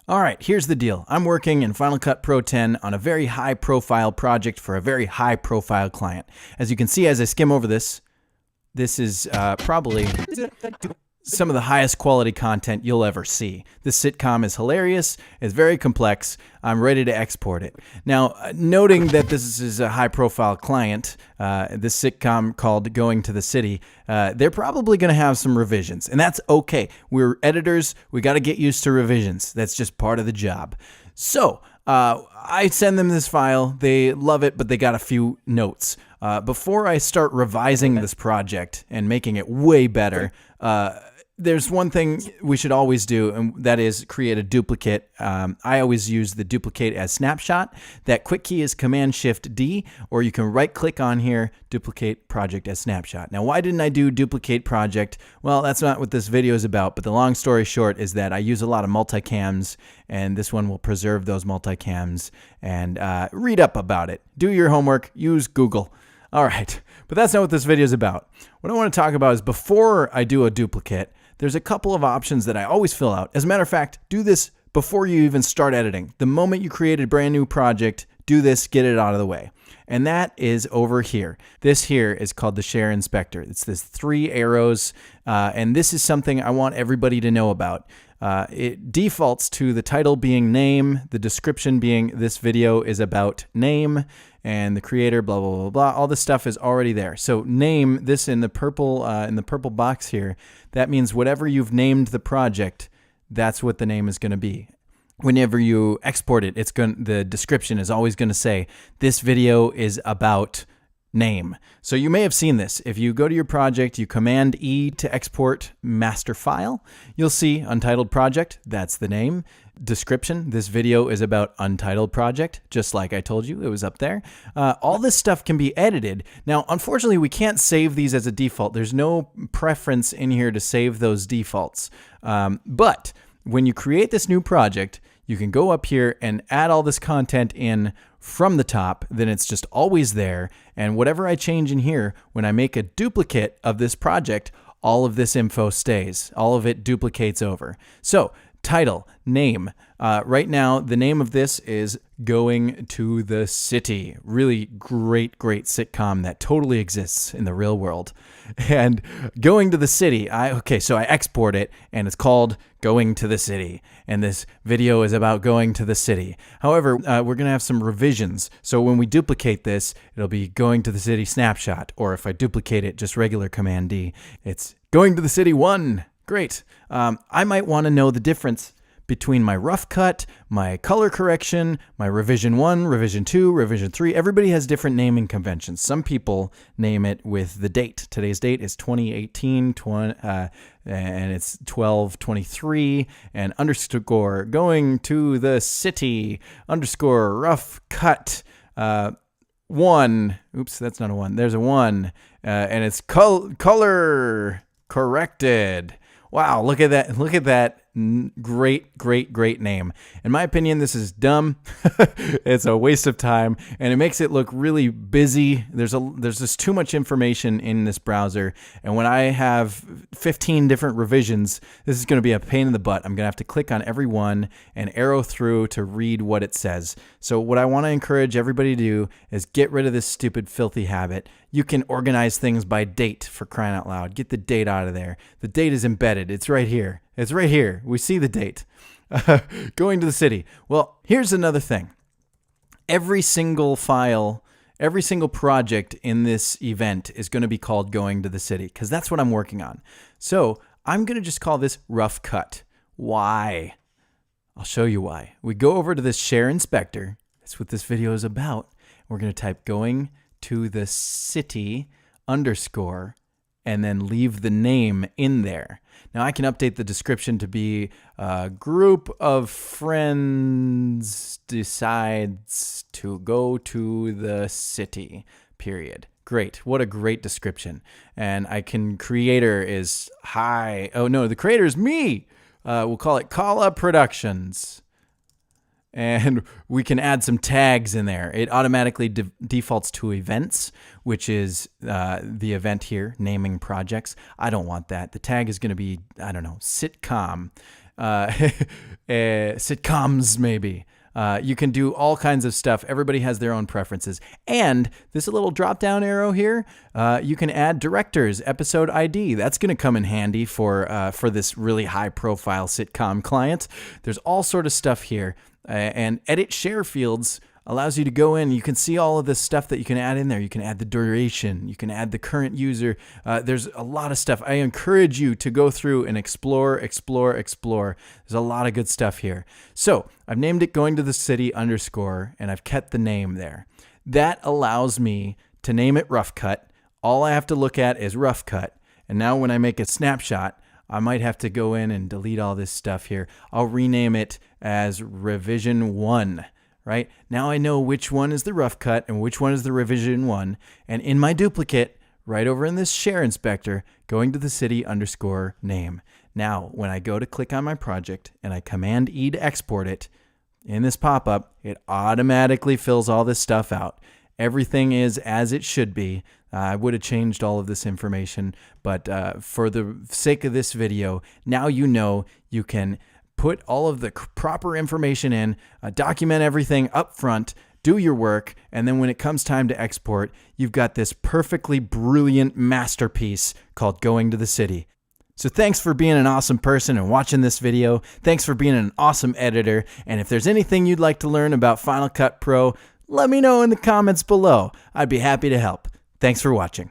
All right, here's the deal. I'm working in Final Cut Pro 10 on a very high-profile project for a very high-profile client. As you can see as I skim over this, this is probably some of the highest quality content you'll ever see. This sitcom is hilarious. It's very complex. I'm ready to export it. Now, noting that this is a high-profile client, this sitcom called Going to the City, they're probably going to have some revisions, and that's okay. We're editors. We got to get used to revisions. That's just part of the job. So I send them this file. They love it, but they got a few notes. Before I start revising this project and making it way better, there's one thing we should always do, and that is create a duplicate. I always use the duplicate as snapshot. That quick key is Command-Shift-D, or you can right-click on here, duplicate project as snapshot. Now, why didn't I do duplicate project? Well, that's not what this video is about, but the long story short is that I use a lot of multicams, and this one will preserve those multicams, and read up about it. Do your homework. Use Google. All right, but that's not what this video is about. What I want to talk about is before I do a duplicate, there's a couple of options that I always fill out. As a matter of fact, do this before you even start editing. The moment you create a brand new project, do this, get it out of the way. And that is over here. This here is called the Share Inspector. It's this 3 arrows, and this is something I want everybody to know about. It defaults to the title being name, the description being this video is about name, and the creator, blah, blah, blah, blah. All this stuff is already there. So name, this in the purple box here, that means whatever you've named the project, that's what the name is going to be. Whenever you export it, the description is always going to say, this video is about name. So you may have seen this. If you go to your project, you Command E to export master file, you'll see Untitled Project, that's the name. Description, this video is about Untitled Project, just like I told you, it was up there. All this stuff can be edited. Now, unfortunately, we can't save these as a default. There's no preference in here to save those defaults. But when you create this new project, you can go up here and add all this content in from the top, then it's just always there. And whatever I change in here, when I make a duplicate of this project, all of this info stays. All of it duplicates over. So, title, name. Right now, the name of this is Going to the City. Really great sitcom that totally exists in the real world. And Going to the City, so I export it, and it's called Going to the City. And this video is about going to the city. However, we're going to have some revisions. So when we duplicate this, it'll be Going to the City snapshot. Or if I duplicate it, just regular Command D, it's Going to the City 1. Great. I might want to know the difference between my rough cut, my color correction, my revision 1, revision 2, revision 3. Everybody has different naming conventions. Some people name it with the date. Today's date is 2018, and it's 12/23, and underscore going to the city, underscore rough cut 1. Oops, that's not a 1. There's a 1, and it's color corrected. Wow, look at that. Look at that. Great name. In my opinion, this is dumb. It's a waste of time, and it makes it look really busy. There's just too much information in this browser, and when I have 15 different revisions, this is going to be a pain in the butt. I'm going to have to click on every one and arrow through to read what it says. So what I want to encourage everybody to do is get rid of this stupid, filthy habit. You can organize things by date, for crying out loud. Get the date out of there. The date is embedded. It's right here. It's right here. We see the date. Going to the city. Well, here's another thing. Every single file, every single project in this event is going to be called Going to the City, because that's what I'm working on. So I'm going to just call this Rough Cut. Why? I'll show you why. We go over to this Share Inspector. That's what this video is about. We're going to type Going to the City underscore, and then leave the name in there. Now I can update the description to be a group of friends decides to go to the city, period. Great. What a great description. And creator is hi. Oh no, the creator is me. We'll call it Kalal Productions. And we can add some tags in there. It automatically defaults to events, which is the event here, naming projects. I don't want that. The tag is going to be, I don't know, sitcom. sitcoms maybe. You can do all kinds of stuff. Everybody has their own preferences. And this little drop-down arrow here, you can add directors, episode ID. That's going to come in handy for this really high-profile sitcom client. There's all sort of stuff here. And edit share fields allows you to go in. You can see all of this stuff that you can add in there. You can add the duration. You can add the current user. There's a lot of stuff. I encourage you to go through and explore. There's a lot of good stuff here. So I've named it going to the city _ and I've kept the name there. That allows me to name it rough cut. All I have to look at is rough cut. And now when I make a snapshot, I might have to go in and delete all this stuff here. I'll rename it as revision 1. Right? Now I know which one is the rough cut and which one is the revision 1. And in my duplicate, right over in this share inspector, going to the city _ name. Now, when I go to click on my project and I Command E to export it, in this pop-up, it automatically fills all this stuff out. Everything is as it should be. I would have changed all of this information, but for the sake of this video, now you know you can put all of the proper information in, document everything up front, do your work, and then when it comes time to export, you've got this perfectly brilliant masterpiece called Going to the City. So thanks for being an awesome person and watching this video. Thanks for being an awesome editor. And if there's anything you'd like to learn about Final Cut Pro, let me know in the comments below. I'd be happy to help. Thanks for watching.